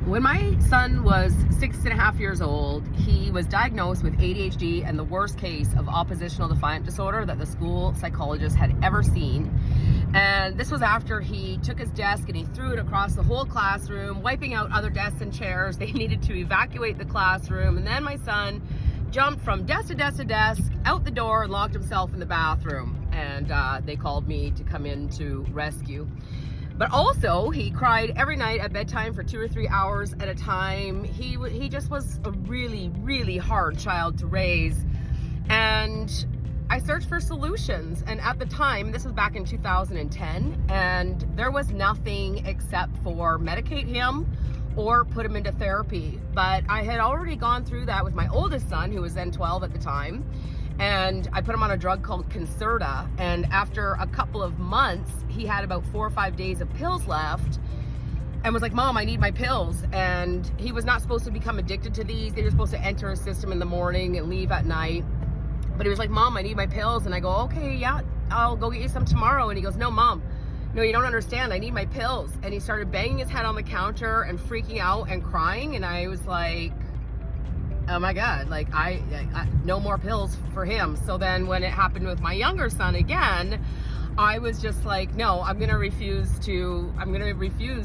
When my son was 6.5 years old, he was diagnosed with ADHD and the worst case of oppositional defiant disorder that the school psychologist had ever seen. And this was after he took his desk and he threw it across the whole classroom, wiping out other desks and chairs. They needed to evacuate the classroom. And then my son jumped from desk to desk to desk, out the door, and locked himself in the bathroom. And they called me to come in to rescue. But also, he cried every night at bedtime for 2 or 3 hours at a time. He just was a really, really hard child to raise. And I searched for solutions. And at the time, this was back in 2010, and there was nothing except for medicate him or put him into therapy. But I had already gone through that with my oldest son, who was then 12 at the time. And I put him on a drug called Concerta. And after a couple of months, he had about 4 or 5 days of pills left and was like, "Mom, I need my pills." And he was not supposed to become addicted to these. They were supposed to enter his system in the morning and leave at night. But he was like, "Mom, I need my pills." And I go, "Okay, yeah, I'll go get you some tomorrow." And he goes, "No, Mom, no, you don't understand. I need my pills." And he started banging his head on the counter and freaking out and crying. And I was like, oh my God, like I no more pills for him. So then when it happened with my younger son again, I was just like, no, I'm gonna refuse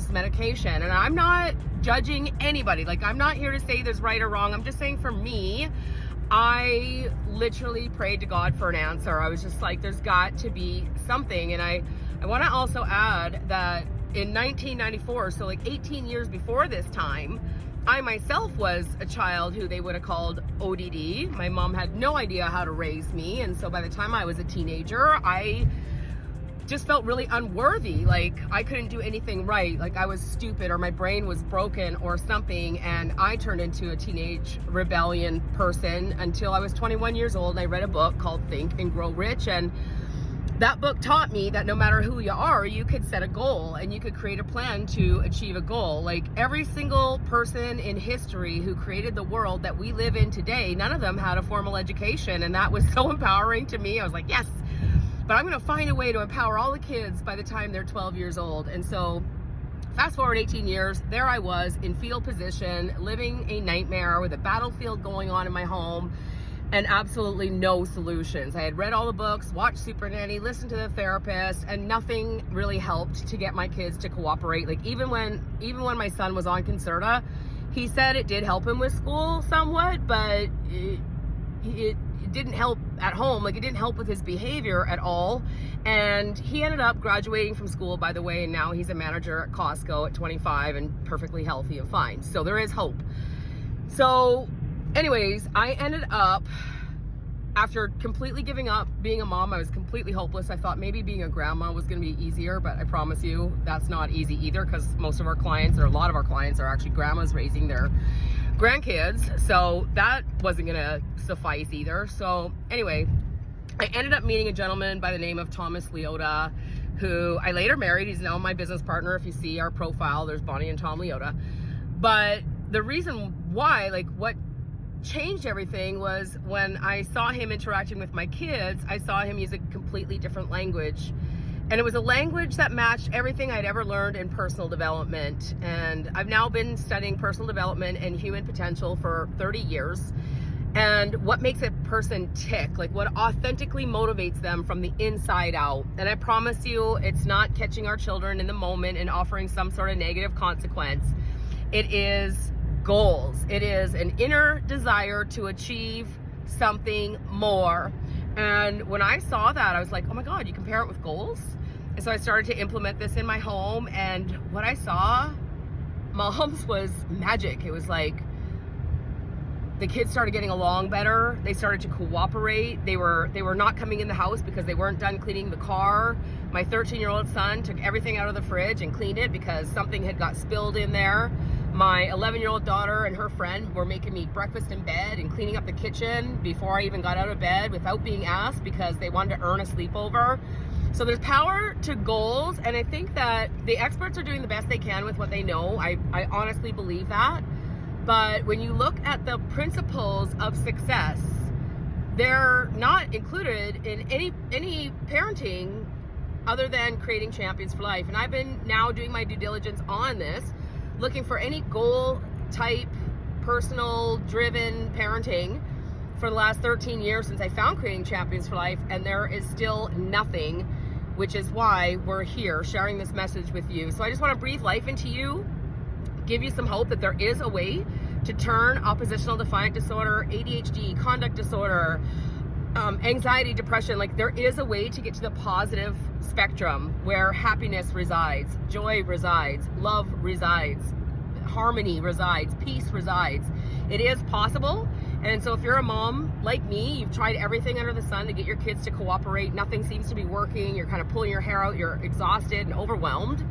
medication. And I'm not judging anybody. Like, I'm not here to say there's right or wrong. I'm just saying, for me, I literally prayed to God for an answer. I was just like, there's got to be something. And I want to also add that in 1994, so like 18 years before this time, I myself was a child who they would have called ODD. My mom had no idea how to raise me. And so by the time I was a teenager, I just felt really unworthy. Like, I couldn't do anything right. Like, I was stupid, or my brain was broken or something. And I turned into a teenage rebellion person until I was 21 years old. And I read a book called Think and Grow Rich. And that book taught me that no matter who you are, you could set a goal and you could create a plan to achieve a goal. Like, every single person in history who created the world that we live in today, none of them had a formal education. And that was so empowering to me. I was like, yes, but I'm going to find a way to empower all the kids by the time they're 12 years old. And so fast forward 18 years, there I was in fetal position, living a nightmare with a battlefield going on in my home, and absolutely no solutions. I had read all the books, watched Super Nanny, listened to the therapist, and nothing really helped to get my kids to cooperate. Like, even when my son was on Concerta, he said it did help him with school somewhat, but it didn't help at home. Like, it didn't help with his behavior at all. And he ended up graduating from school, by the way, and now he's a manager at Costco at 25 and perfectly healthy and fine. So there is hope. So anyways, I ended up, after completely giving up being a mom, I was completely hopeless. I thought maybe being a grandma was going to be easier, but I promise you that's not easy either, because most of our clients, or a lot of our clients, are actually grandmas raising their grandkids. So that wasn't going to suffice either. So anyway, I ended up meeting a gentleman by the name of Thomas Leota, who I later married. He's now my business partner. If you see our profile, there's Bonnie and Tom Leota. But the reason why, like, what changed everything was when I saw him interacting with my kids. I saw him use a completely different language, and it was a language that matched everything I'd ever learned in personal development. And I've now been studying personal development and human potential for 30 years. And what makes a person tick, like what authentically motivates them from the inside out. And I promise you, it's not catching our children in the moment and offering some sort of negative consequence. It is goals. It is an inner desire to achieve something more. And when I saw that, I was like, oh my God, you can pair it with goals? And so I started to implement this in my home. And what I saw, moms, was magic. It was like the kids started getting along better. They started to cooperate. They were not coming in the house because they weren't done cleaning the car. My 13-year-old son took everything out of the fridge and cleaned it because something had got spilled in there. My 11-year-old daughter and her friend were making me breakfast in bed and cleaning up the kitchen before I even got out of bed without being asked, because they wanted to earn a sleepover. So there's power to goals, and I think that the experts are doing the best they can with what they know. I honestly believe that. But when you look at the principles of success, they're not included in any parenting other than creating champions for life. And I've been now doing my due diligence on this, looking for any goal type, personal driven parenting for the last 13 years since I found Creating Champions for Life, and there is still nothing, which is why we're here sharing this message with you. So I just want to breathe life into you, give you some hope that there is a way to turn oppositional defiant disorder, ADHD, conduct disorder, anxiety, depression, like there is a way to get to the positive spectrum where happiness resides, joy resides, love resides, harmony resides, peace resides. It is possible. And so if you're a mom like me, you've tried everything under the sun to get your kids to cooperate, nothing seems to be working, you're kind of pulling your hair out, you're exhausted and overwhelmed,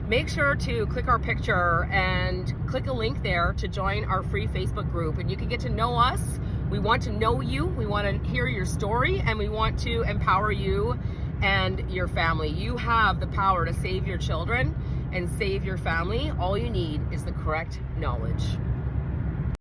make sure to click our picture and click a link there to join our free Facebook group, and you can get to know us. We want to know you, we want to hear your story, and we want to empower you and your family. You have the power to save your children and save your family. All you need is the correct knowledge.